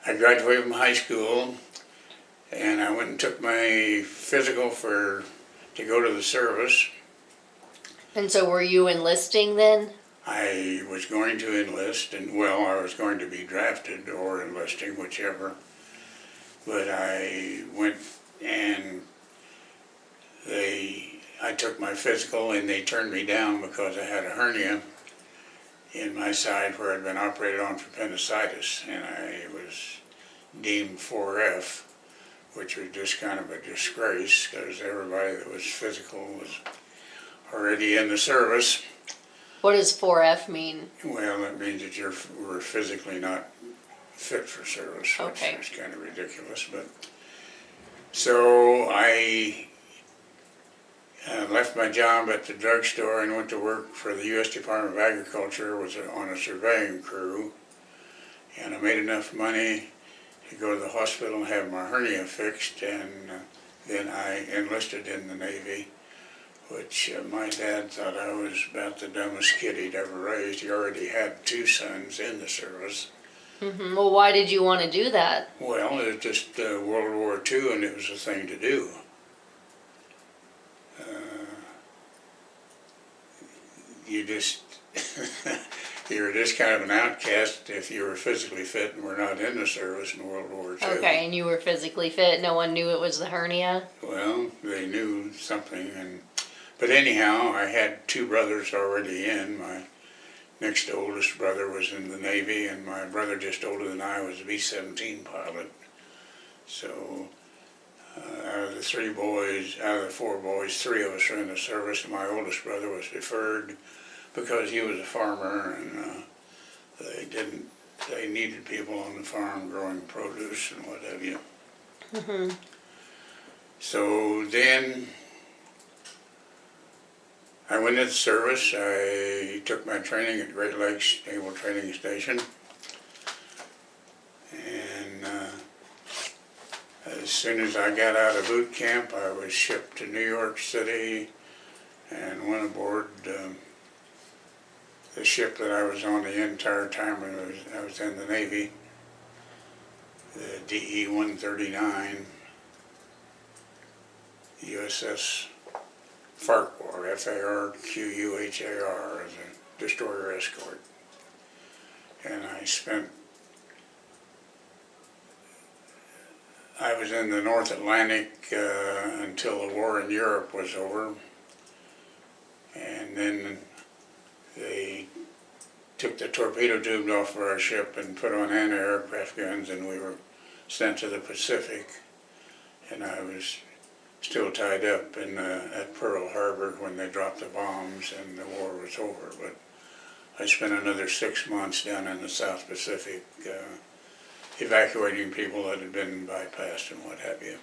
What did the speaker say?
I graduated from high school, and I went and took my physical to go to the service. And so were you enlisting then? I was going to enlist, I was going to be drafted or enlisting, whichever. But I went and I took my physical and they turned me down because I had a hernia in my side where I'd been operated on for appendicitis, and I was deemed 4F, which was just kind of a disgrace because everybody that was physical was already in the service. What does 4F mean? Well, that means that we're physically not fit for service, Okay. which is kind of ridiculous. But so I left my job at the drugstore and went to work for the U.S. Department of Agriculture. Was on a surveying crew, and I made enough money to go to the hospital and have my hernia fixed, and then I enlisted in the Navy, which my dad thought I was about the dumbest kid he'd ever raised. He already had 2 sons in the service. Mm-hmm. Well, why did you want to do that? Well, it was just World War II, and it was a thing to do. You were just kind of an outcast if you were physically fit and were not in the service in World War II. Okay, and you were physically fit. No one knew it was the hernia? Well, they knew something, but anyhow, I had 2 brothers already in. My next oldest brother was in the Navy, and my brother just older than I was a B-17 pilot. So out of the 4 boys, 3 of us were in the service, and my oldest brother was deferred because he was a farmer, and they needed people on the farm growing produce and what have you. Mm-hmm. So then I went into the service. I took my training at Great Lakes Naval Training Station, and as soon as I got out of boot camp, I was shipped to New York City and went aboard the ship that I was on the entire time I was in the Navy, the DE-139, USS Farquhar, Farquhar, as a destroyer escort. And I was in the North Atlantic until the war in Europe was over, and then they took the torpedo tube off of our ship and put on anti-aircraft guns, and we were sent to the Pacific, and I was still tied up at Pearl Harbor when they dropped the bombs and the war was over. But I spent another 6 months down in the South Pacific evacuating people that had been bypassed and what have you.